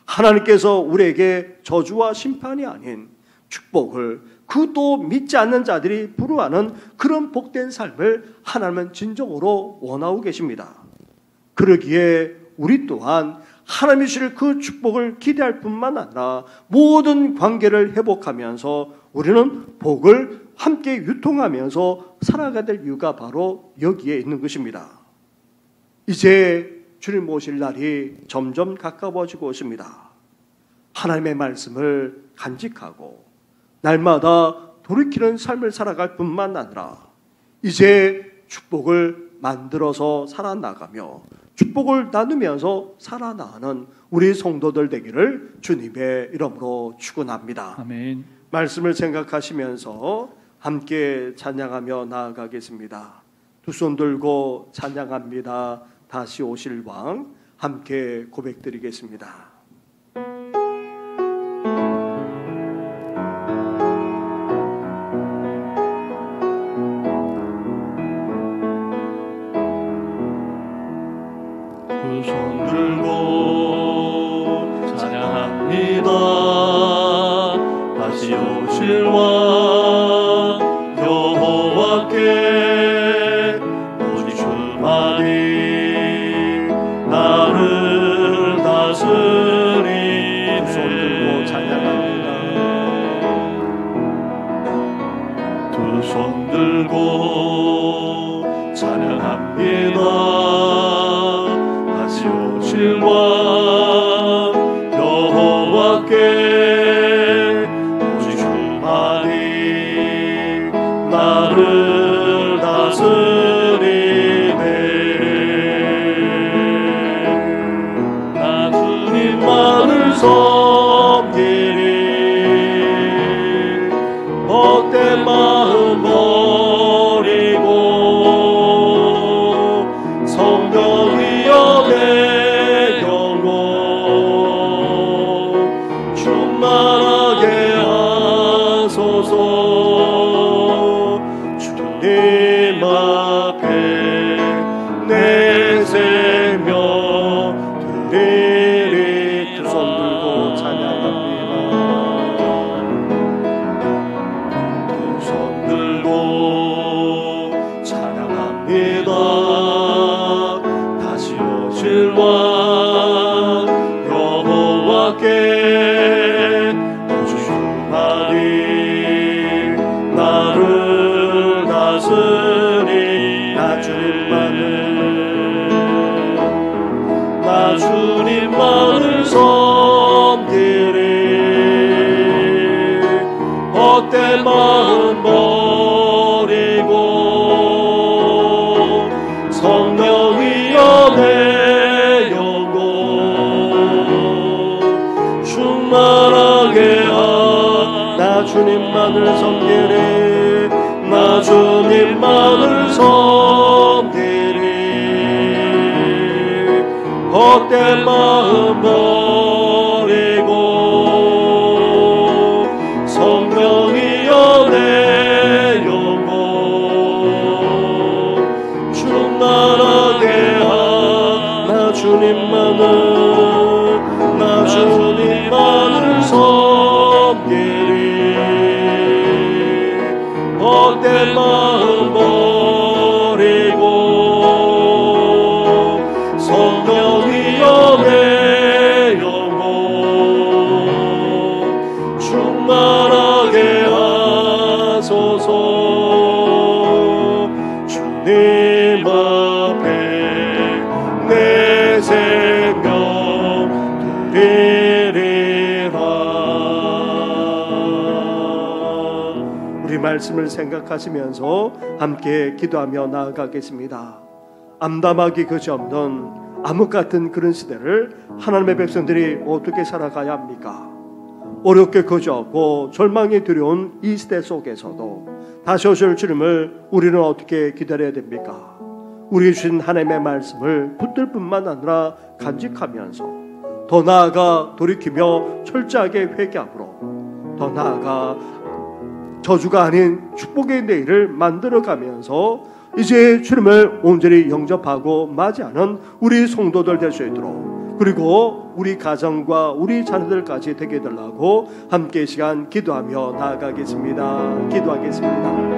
하나님께서 우리에게 저주와 심판이 아닌 축복을, 그것도 믿지 않는 자들이 부러워하는 그런 복된 삶을 하나님은 진정으로 원하고 계십니다. 그러기에 우리 또한 하나님이 주실 그 축복을 기대할 뿐만 아니라 모든 관계를 회복하면서 우리는 복을 함께 유통하면서 살아가야 될 이유가 바로 여기에 있는 것입니다. 이제 주님 오실 날이 점점 가까워지고 있습니다. 하나님의 말씀을 간직하고 날마다 돌이키는 삶을 살아갈 뿐만 아니라 이제 축복을 만들어서 살아나가며 축복을 나누면서 살아나가는 우리 성도들 되기를 주님의 이름으로 축원합니다. 아멘. 말씀을 생각하시면서 함께 찬양하며 나아가겠습니다. 두 손 들고 찬양합니다. 다시 오실 왕, 함께 고백드리겠습니다. 두 손 들고 찬양합니다. 다시 오실 왕 여호와께 오직 주만이 나를 다스리네. 두 손 들고 찬양합니다. 두 손 들고 찬양합니다. 다시 오실 왕 여호와께 오직 주만이 나를 다스리네. 나 주님만을 섬기리. 하소서. 주님 앞에 내 생명 드리리. 두 손 들고 찬양합니다. 두 손 들고 찬양합니다. 다시 오실 왕 여호와께 주만이 나를 다스리. 나 주님만을 섬기리. 헛된 마음 버리고 성령이여 내 영혼 충만하게 나 주님만을 섬기리. 나 주님만을 섬기리. 헛된 마음 버리고 성령이여 내 영혼 충만하게 나 주님만을 섬기리. 헛된 마음 버리고 성령이여 내 영혼 충만하게 하소서. 주님 앞에 내 생명 드리리라. 우리 말씀을 생각하시면서 함께 기도하며 나아가겠습니다. 암담하기 그지없는 암흑 같은 그런 시대를 하나님의 백성들이 어떻게 살아가야 합니까? 어렵게 그지없고 절망이 두려운 이 시대 속에서도 다시 오실 주님을 우리는 어떻게 기다려야 됩니까? 우리 주신 하나님의 말씀을 붙들 뿐만 아니라 간직하면서 더 나아가 돌이키며 철저하게 회개함으로 더 나아가 저주가 아닌 축복의 내일을 만들어가면서 이제 주님을 온전히 영접하고 맞이하는 우리 성도들 될 수 있도록, 그리고 우리 가정과 우리 자녀들까지 되게 해달라고 함께 시간 기도하며 나아가겠습니다. 기도하겠습니다.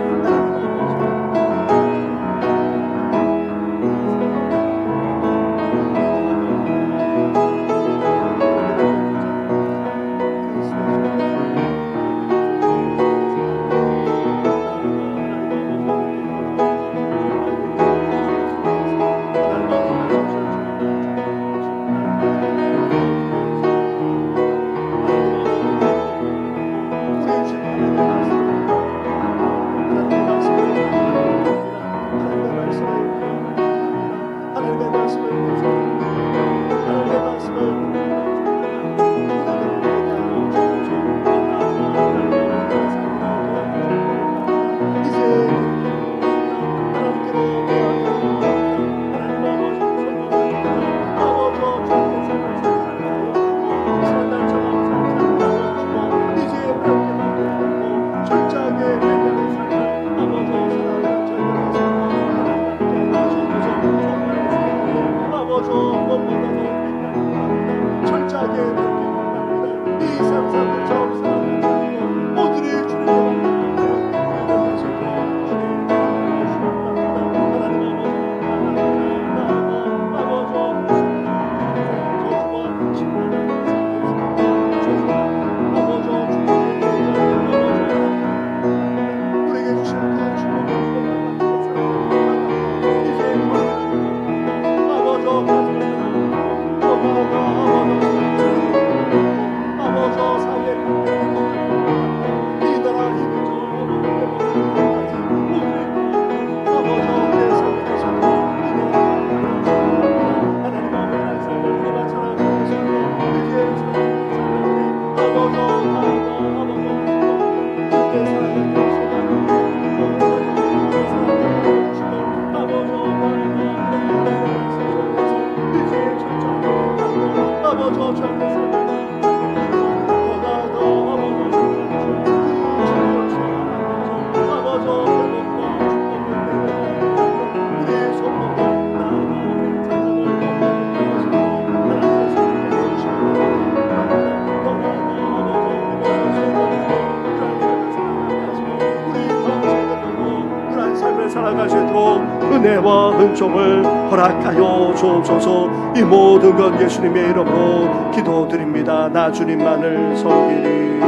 은혜와 은총을 허락하여 주옵소서. 이 모든 것 예수님의 이름으로 기도드립니다. 나 주님만을 섬기리,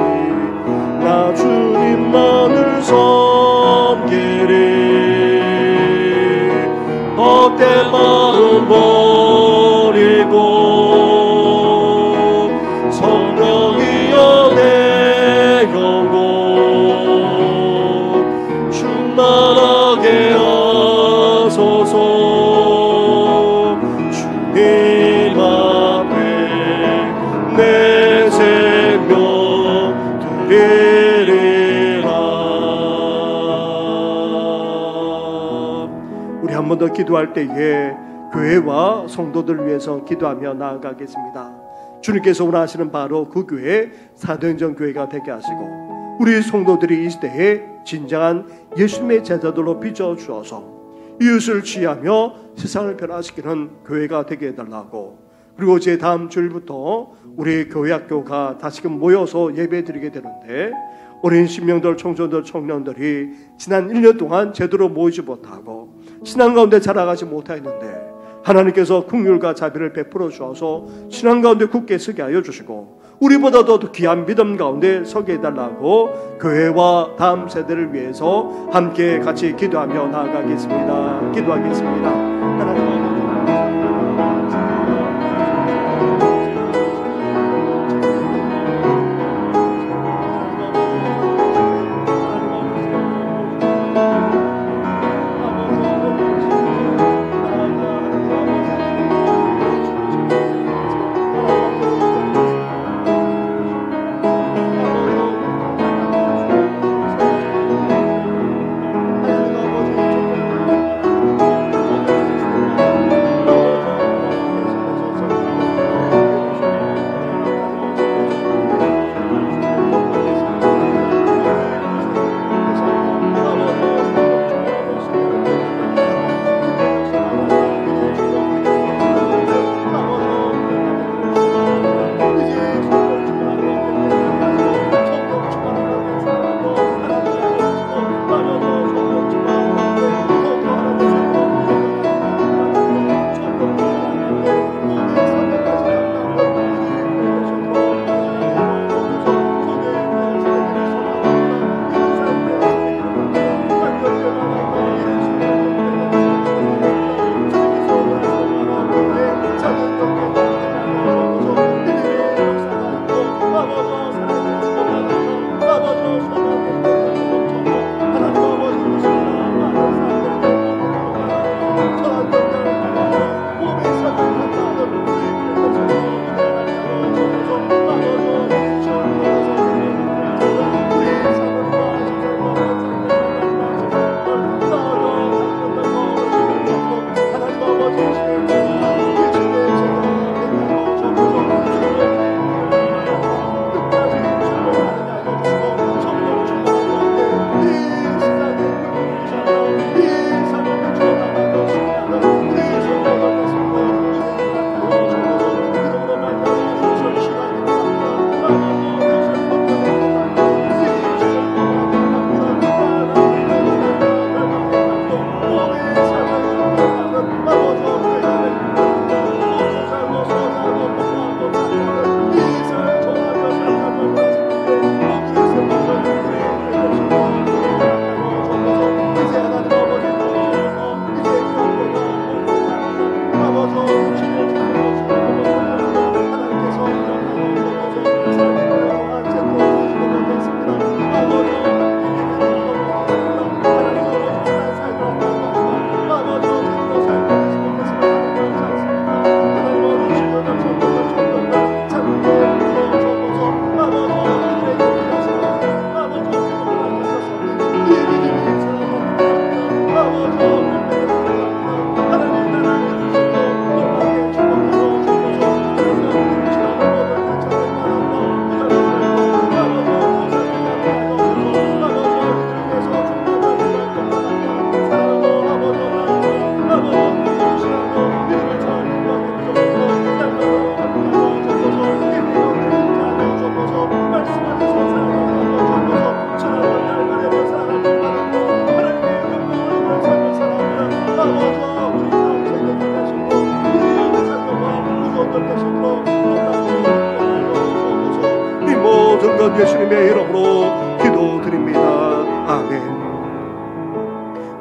나 주님만을 섬기리. 헛된 마음 버리고 성령이여 내 영혼 충만하게 하소서. 주님 앞에 내 생명 드리리라. 우리 한 번 더 기도할 때에 교회와 성도들을 위해서 기도하며 나아가겠습니다. 주님께서 원하시는 바로 그 교회, 사도행전 교회가 되게 하시고 우리 성도들이 이 시대에 진정한 예수님의 제자들로 빚어주어서 이웃을 취하며 세상을 변화시키는 교회가 되게 해달라고, 그리고 제 다음 주일부터 우리 교회학교가 다시금 모여서 예배드리게 되는데 어린 신명들, 청소년들, 청년들이 지난 1년 동안 제대로 모이지 못하고 신앙 가운데 자라가지 못하였는데 하나님께서 긍휼과 자비를 베풀어 주어서 신앙 가운데 굳게 서게 하여 주시고 우리보다도 더 귀한 믿음 가운데 서게 해달라고 교회와 다음 세대를 위해서 함께 같이 기도하며 나아가겠습니다. 기도하겠습니다. 하나님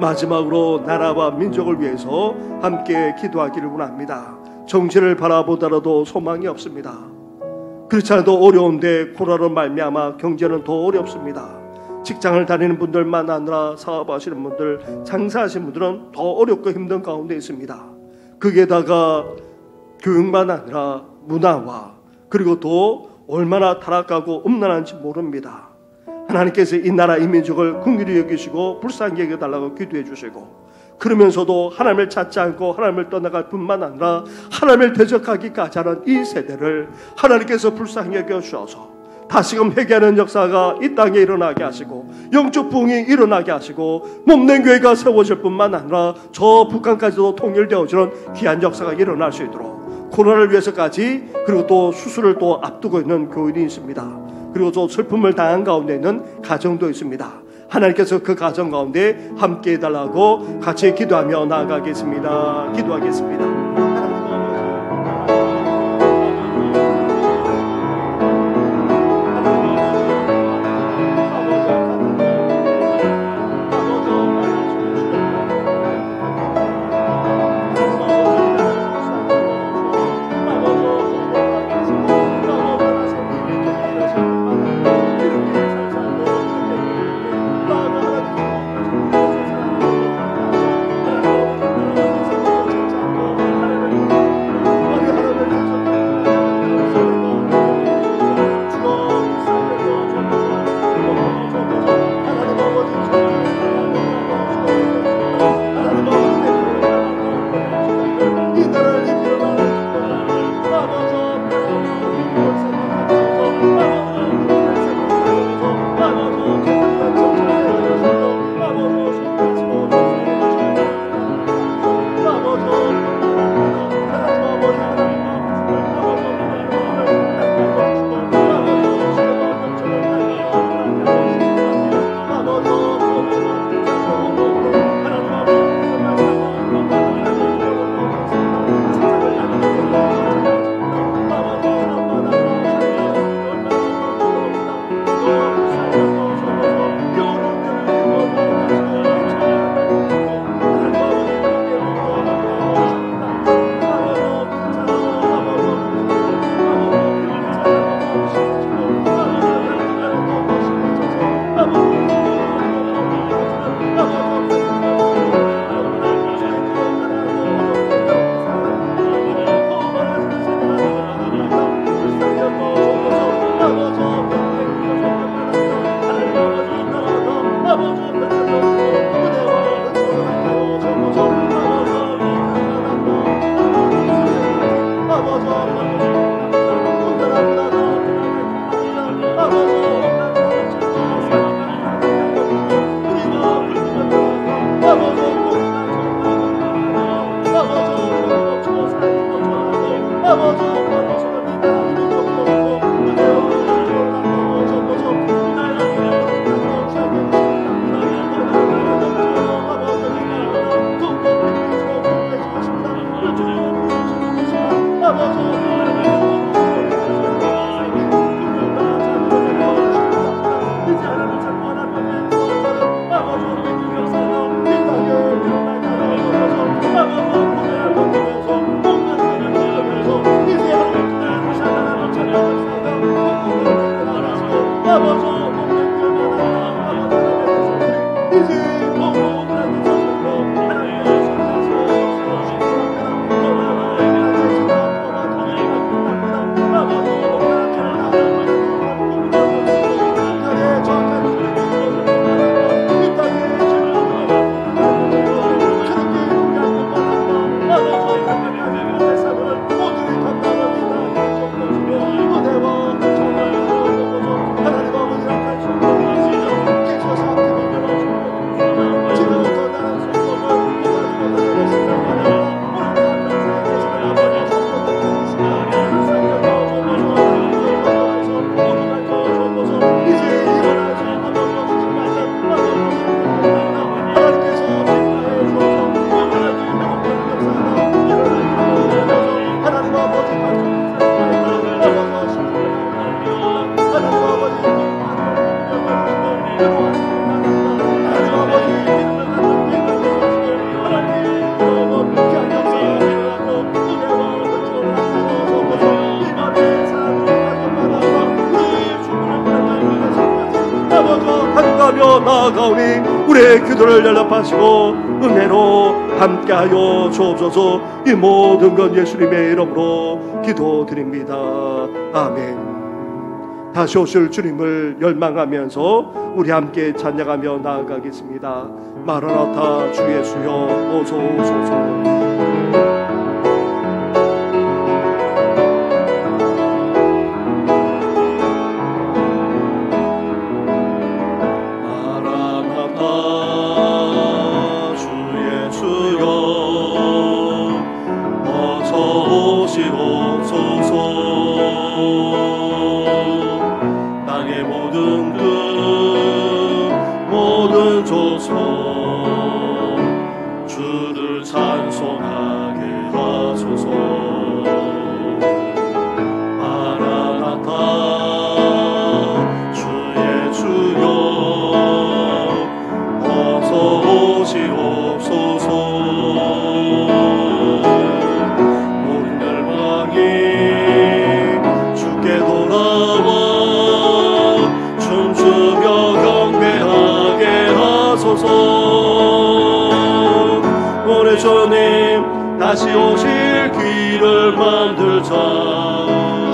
마지막으로 나라와 민족을 위해서 함께 기도하기를 원합니다. 정치를 바라보더라도 소망이 없습니다. 그렇지 않아도 어려운데 코로나로 말미암아 경제는 더 어렵습니다. 직장을 다니는 분들만 아니라 사업하시는 분들, 장사하시는 분들은 더 어렵고 힘든 가운데 있습니다. 거기에다가 교육만 아니라 문화와 그리고 또 얼마나 타락하고 음란한지 모릅니다. 하나님께서 이 나라 이 민족을 긍휼히 여기시고 불쌍히 여겨달라고 기도해 주시고, 그러면서도 하나님을 찾지 않고 하나님을 떠나갈 뿐만 아니라 하나님을 대적하기까지 하는 이 세대를 하나님께서 불쌍히 여겨주셔서 다시금 회개하는 역사가 이 땅에 일어나게 하시고 영적 부흥이 일어나게 하시고 몸된 교회가 세워질 뿐만 아니라 저 북한까지도 통일되어지는 귀한 역사가 일어날 수 있도록, 코로나를 위해서까지 그리고 또 수술을 또 앞두고 있는 교인이 있습니다. 그리고 또 슬픔을 당한 가운데 있는 가정도 있습니다. 하나님께서 그 가정 가운데 함께 해달라고 같이 기도하며 나아가겠습니다. 기도하겠습니다. 간구하며 나아가오니 우리의 기도를 연락하시고 은혜로 함께하여 주옵소서. 이 모든 건 예수님의 이름으로 기도드립니다. 아멘. 다시 오실 주님을 열망하면서 우리 함께 찬양하며 나아가겠습니다. 마라나타 주 예수여 어서 오소서. 주를 찬송하게 하소서. 마라나타 주의 주여 어서 오시옵소서. 모든 열방이 주께 돌아와 춤추며 경배하게 하소서. 우리 주님 다시 오실 길을 만들자.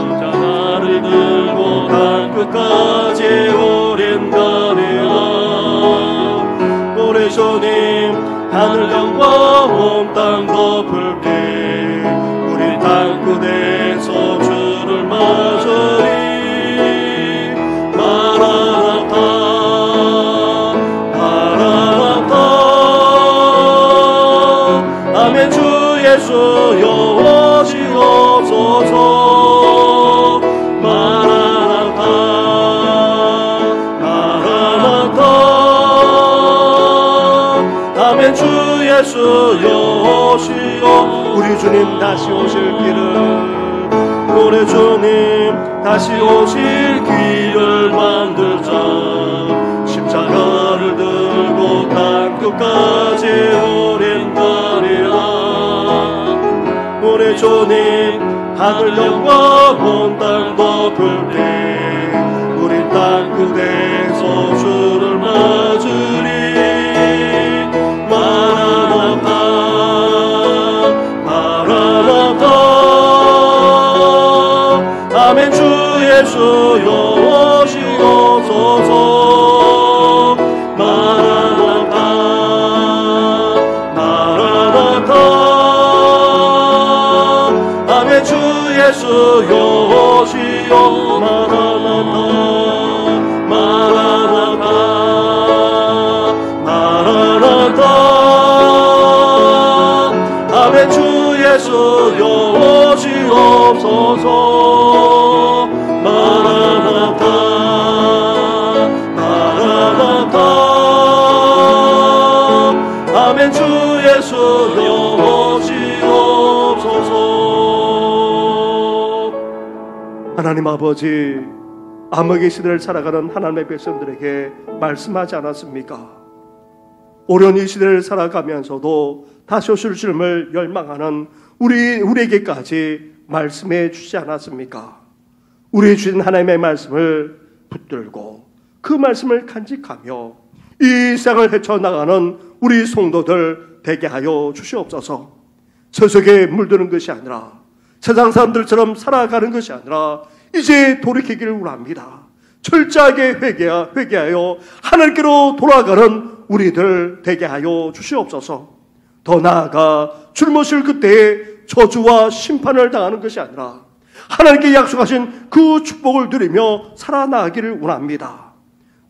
십자가를 들고 땅 끝까지 우린 가리라. 우리 주님 하늘 영과 온 땅 덮을 때 우리 땅 끝에서 주를 맞으리. 마라나타 아멘. 주 예수여 오시옵소서. 마라나타 마라나타 아멘. 주 예수여 오시오. 우리 주님 다시 오실 길을 우리 주님 다시 오실 길을 만들자. 십자가를 들고 땅 끝까지 우린 가리라. 우리 주님 하늘 영과 온 땅 덮을 때 우리 땅 끝에서 주를 맞으리. 마라나타 마라나타 아멘. 주 예수여 오시옵소서. 마라나타 마라나타 아멘. 주 예수여 오시오. 마라나타 마라나타 마라나타 아멘. 주 예수여 오시옵소서. 마라나타 마라나타 아멘. 주 예수여 오시옵소서. 하나님 아버지, 암흑의 시대를 살아가는 하나님의 백성들에게 말씀하지 않았습니까? 오랜 이 시대를 살아가면서도 다시 오실 주님을 열망하는 우리에게까지 말씀해 주지 않았습니까? 우리 주신 하나님의 말씀을 붙들고 그 말씀을 간직하며 이 세상을 헤쳐나가는 우리 성도들 되게 하여 주시옵소서. 세속에 물드는 것이 아니라 세상 사람들처럼 살아가는 것이 아니라 이제 돌이키기를 원합니다. 철저하게 회개하여 하늘께로 돌아가는 우리들 되게 하여 주시옵소서. 더 나아가 줄 모실 그때에 저주와 심판을 당하는 것이 아니라 하나님께 약속하신 그 축복을 누리며 살아나가기를 원합니다.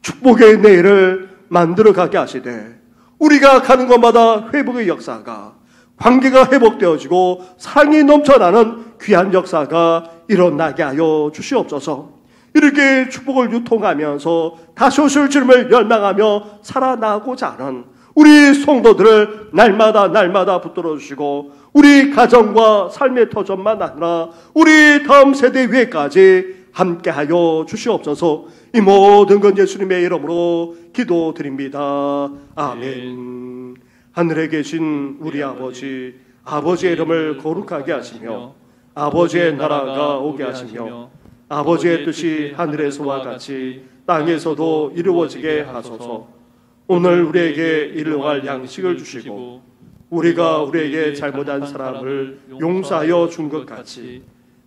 축복의 내일을 만들어가게 하시되 우리가 가는 곳마다 회복의 역사가, 관계가 회복되어지고 사랑이 넘쳐나는 귀한 역사가 일어나게 하여 주시옵소서. 이렇게 축복을 유통하면서 다시 오실 주님을 열망하며 살아나고자 하는 우리 성도들을 날마다 붙들어 주시고 우리 가정과 삶의 터전만 아니라 우리 다음 세대 위에까지 함께하여 주시옵소서. 이 모든 건 예수님의 이름으로 기도드립니다. 아멘. 하늘에 계신 우리 아버지의 이름을 거룩하게 하시며 아버지의 나라가 오게 하시며 아버지의 뜻이 하늘에서와 같이 땅에서도 이루어지게 하소서. 오늘 우리에게 일용할 양식을 주시고 우리가 우리에게 잘못한 사람을 용서하여 준 것 같이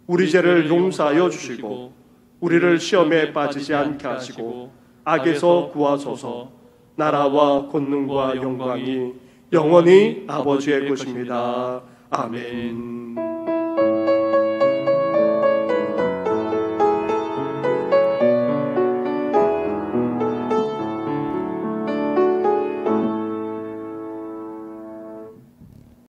우리 죄를 용서하여 주시고 우리를 시험에 빠지지 않게 하시고 악에서 구하소서. 나라와 권능과 영광이 영원히 아버지의 것입니다. 아멘.